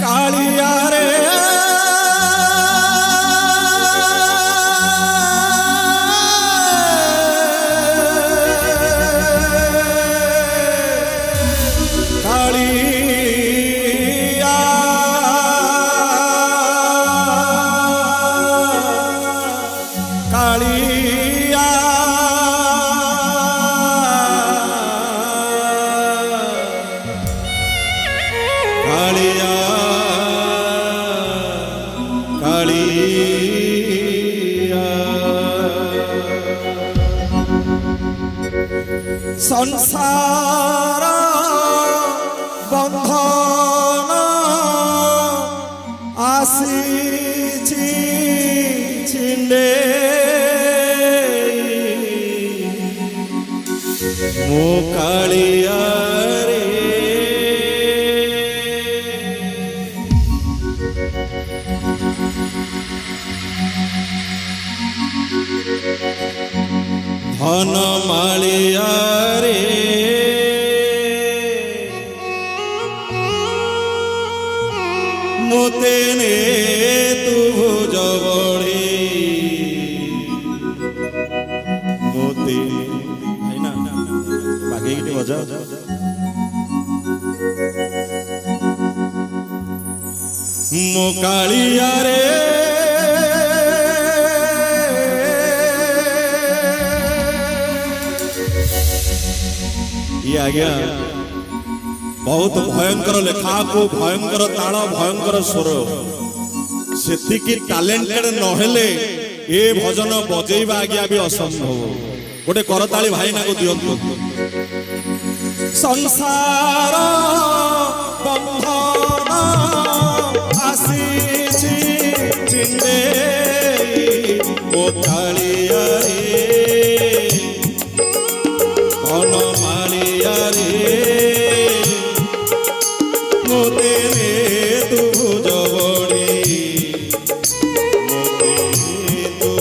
कालिया रे संसार बंधन आसी छिंडे मो कालिया रे धन मालिया रे मोते ने तू जबड़ी मोते है ना बाकी की बजा मो कालिया रे ये आ गया बहुत भयंकर लेखा को भयंकर ताल भयंकर स्वर से टैलेंटेड नहेले ए भजन बजेबा आज्ञा भी असंभव गोटे करताली भाईना को दियंतु संसार बंधन आसी छिंडे मो कालिया रे धन मालिया रे मोते ने तू जबड़ी मोते तू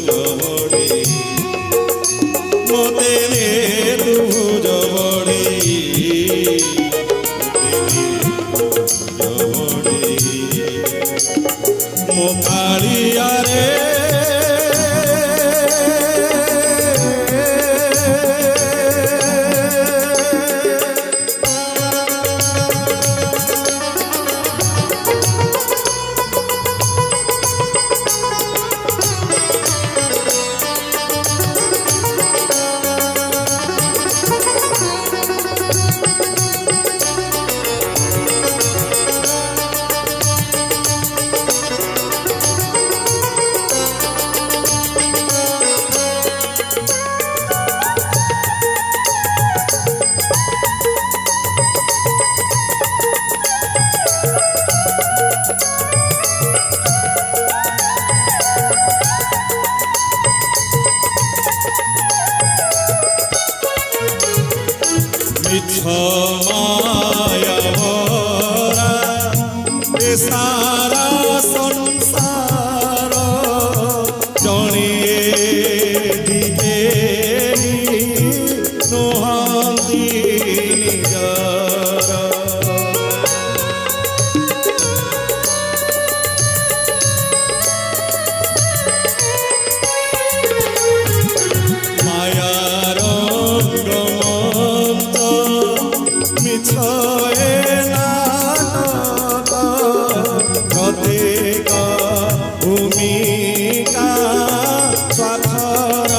जबड़ी मोते ने तू जबड़ी जबड़ी मो कालिया रे माया भरा सारा संसार जड़े दिखे नुहांती निजर माया भूमिका स्वार्थर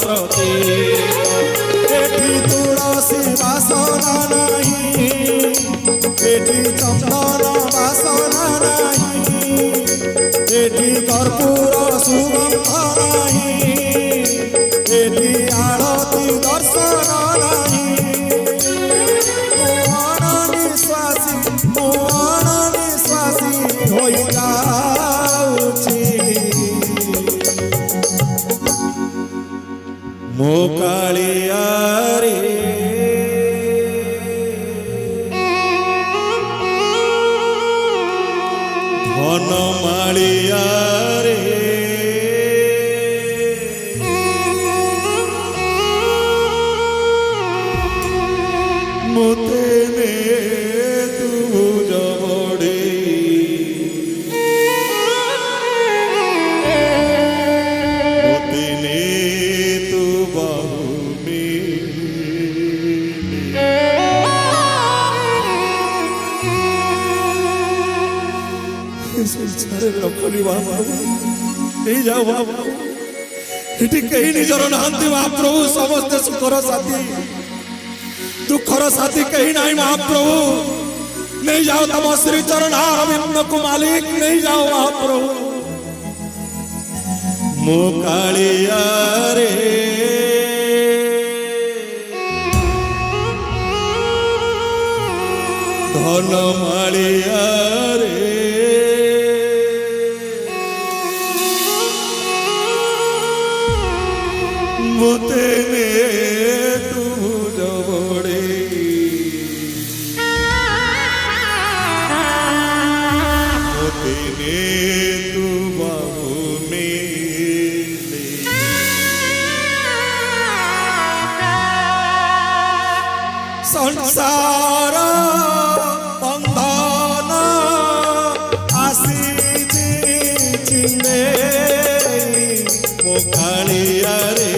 प्रतीक एठी तुलसी वासना नहीं एठी चंदन वासना नहीं एठी कर्पूर सुगंध नहीं एठी आरती दर्शन नहीं मो कालिया रे धन मालिया रे मोते ने तू जब संसार रखनी महाप्रभु नहीं जाओ महाप्रभु एटी कहीं निजर नहांती महाप्रभु समस्त सुखर साथी दुखर साथी कहीं नहीं महाप्रभु नहीं जाओ तम श्री चरण अरविंद को मालिक नहीं जाओ महाप्रभु मो कालिया रे धन मालिया रे मोते ने तू जबड़े मोते ने तू बाबू मेले संसार बंधन आसी चिने मो कालिया रे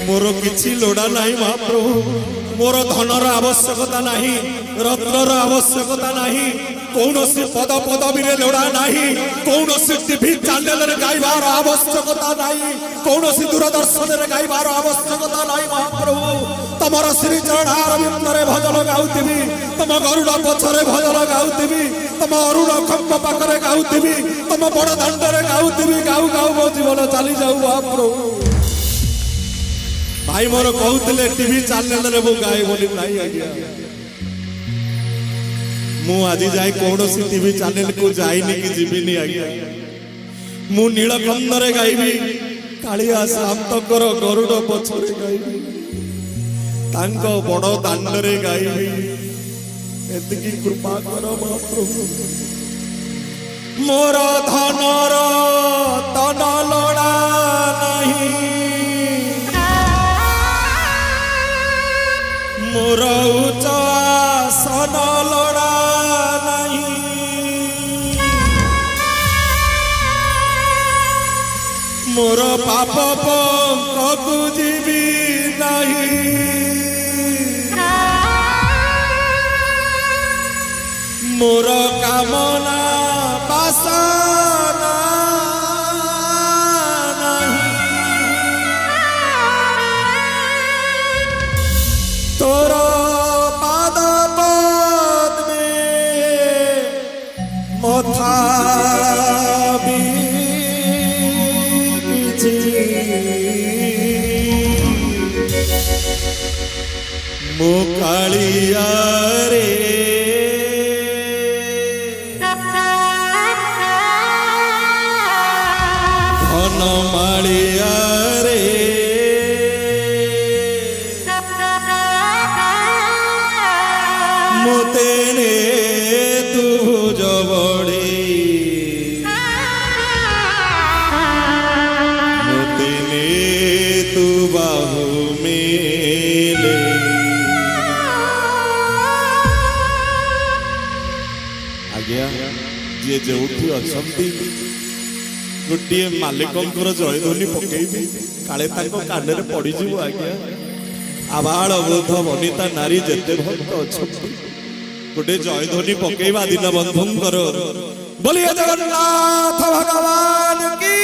मोर किछि लोड़ा नहीं महाप्रभु मोर धनर आवश्यकता नहीं रत्नर आवश्यकता नहीं कौनसी पद पदवी लोड़ा नहीं कौनसी टीवी चैनल रे गाइबार आवश्यकता नहीं कौनसी दूरदर्शन रे गाइबार आवश्यकता नहीं महाप्रभु तमर श्री चरण अरविंद रे भजन गाउथिबी तम गरुड़ पछरे भजन गाउथिबी तम अरुण खंभ पाखरे गाउथिबी तम बड़ दांड रे गाउथिबी गाउ गाउ मो जीवन चली जाऊ महाप्रभु भाई मोर कहते टीवी चैनल रे गाए बोली नहीं आज्ञा मु आज जाए कौन सी टीवी चैनल को जाइनी कि जीविनी आज्ञा मु नीलकंठ रे गाइबी कालिया शांतकर गरुड़ पछरे गाइबी तांको बड़ दांड रे गाइबी एतिकी कृपा कर महाप्रभु मोर धनर तन लोड़ा नहीं मोर उच्च आसन लोड़ा नहीं मोर पाप पंकु जीवी नहीं मोर कामना बासना तोर पाद पद्मे ମୋ କାଳିଆ ରେ ଧନ ମାଳିଆ ରେ ମୋତେ ନେ ତୁ ଜବଡ଼ି ମୋତେ ନେ ତୁ ବାହୁ ମେଲେ। ଆଜ୍ଞା ଯିଏ ଯେଉଁଠି ଅଛନ୍ତି ଗୋଟିଏ ମାଲିକଙ୍କର ଜୟଧ୍ୱନି ପକେଇବି କାଳେ ତାଙ୍କ କାନରେ ପଡ଼ିଯିବ। ଆଜ୍ଞା ଆବାଳ ବୃଦ୍ଧ ବନିତା ନାରୀ ଯେତେ ଭକ୍ତ ଅଛନ୍ତି ଗୋଟେ ଜୟଧ୍ୱନି ପକେଇବା ଦୀନବନ୍ଧୁଙ୍କର। ବୋଲିଏ ଜଗନ୍ନାଥ ଭଗବାନ କି।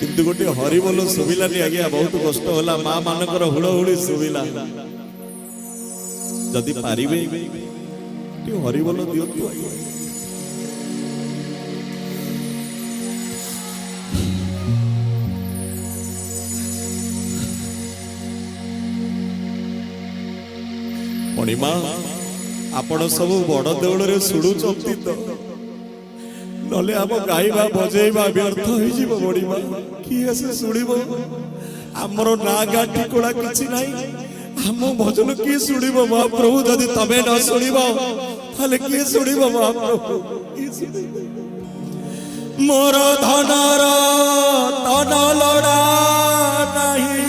କିନ୍ତୁ ଗୋଟେ ହରିବୋଲ ଶୁଭିଲାନି ଆଜ୍ଞା, ବହୁତ କଷ୍ଟ ହେଲା। ମା ମାନଙ୍କର ହୁଳହୁଳି ଶୁଭିଲା। ଯଦି ପାରିବେ ଟିକେ ହରିବୋଲ ଦିଅନ୍ତୁ। ମଣିମା ଆପଣ ସବୁ ବଡ଼ ଦେଉଳରେ ଶୁଣୁଛନ୍ତି ତ? ନହେଲେ ଆମ ଗାଇବା ବଜେଇବା ବ୍ୟର୍ଥ ହେଇଯିବ। ମଣିମା କିଏ ସେ ଶୁଣିବ? ଆମର ନାଁ ଗାଁ ଠିକଣା କିଛି ନାହିଁ। ଆମ ଭଜନ କିଏ ଶୁଣିବ ମହାପ୍ରଭୁ? ଯଦି ତମେ ନ ଶୁଣିବ ତାହେଲେ କିଏ ଶୁଣିବ ମହାପ୍ରଭୁ? ମୋର ଧନର ତନ ଲୋଡ଼ା ନାହିଁ,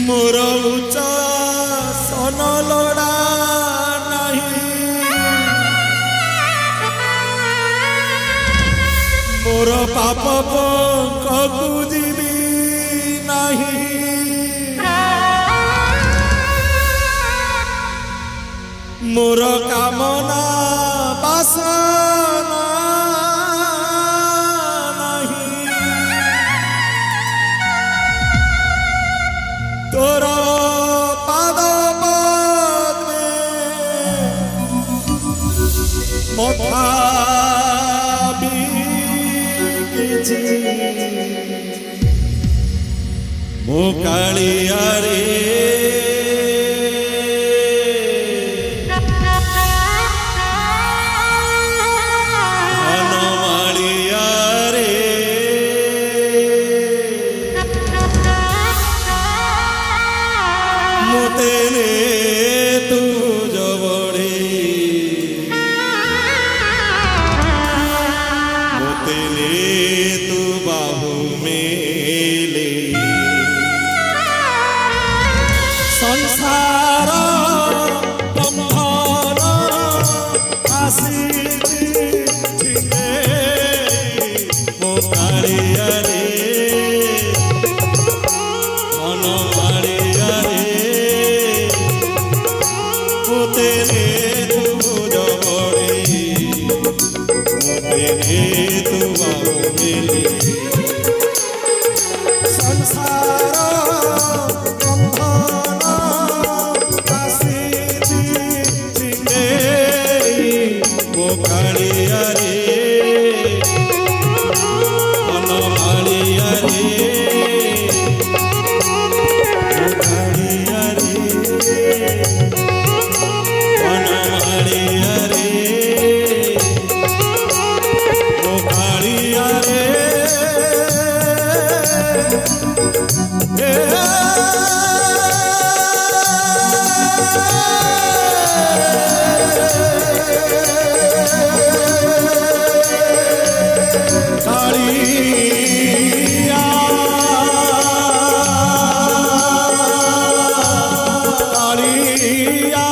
ମୋର ଉଚ୍ଚ ସନ ଲୋଡ଼ା ନାହିଁ, ମୋର ପାପ ପଙ୍କକୁ ଯିବି ନାହିଁ, ମୋର କାମନା ବାସନା ନାହିଁ, ତୋର ପାଦ ପଦ୍ମେ ମଥା ବିକିଛି। ମୋ କାଳିଆ ରେ ଧନ ମାଳିଆ ରେ ମୋତେ ନେ ତୁ ଜବଡ଼ି ମୋତେ ନେ ତୁ ବାହୁ ମେଲେ। ସଂସାର ବନ୍ଧନ ଆସିଛି ମୋ କାଳିଆ ରେ ଧନ ମାଳିଆ ରେ ମୋତେ ନେ ତୁ ଜବଡ଼ି ମୋତେ ନେ ତୁ ବାହୁ ମେଲେ। ସଂସାର ବନ୍ଧନ ଆସିଛି ମୋ କାଳିଆ ରେ ଧନ ମାଳିଆ ରେ ମୋ କାଳିଆ ରେ ଧନ ମାଳିଆ ରେ ମୋ କାଳିଆ ରେ। कालिया कालिया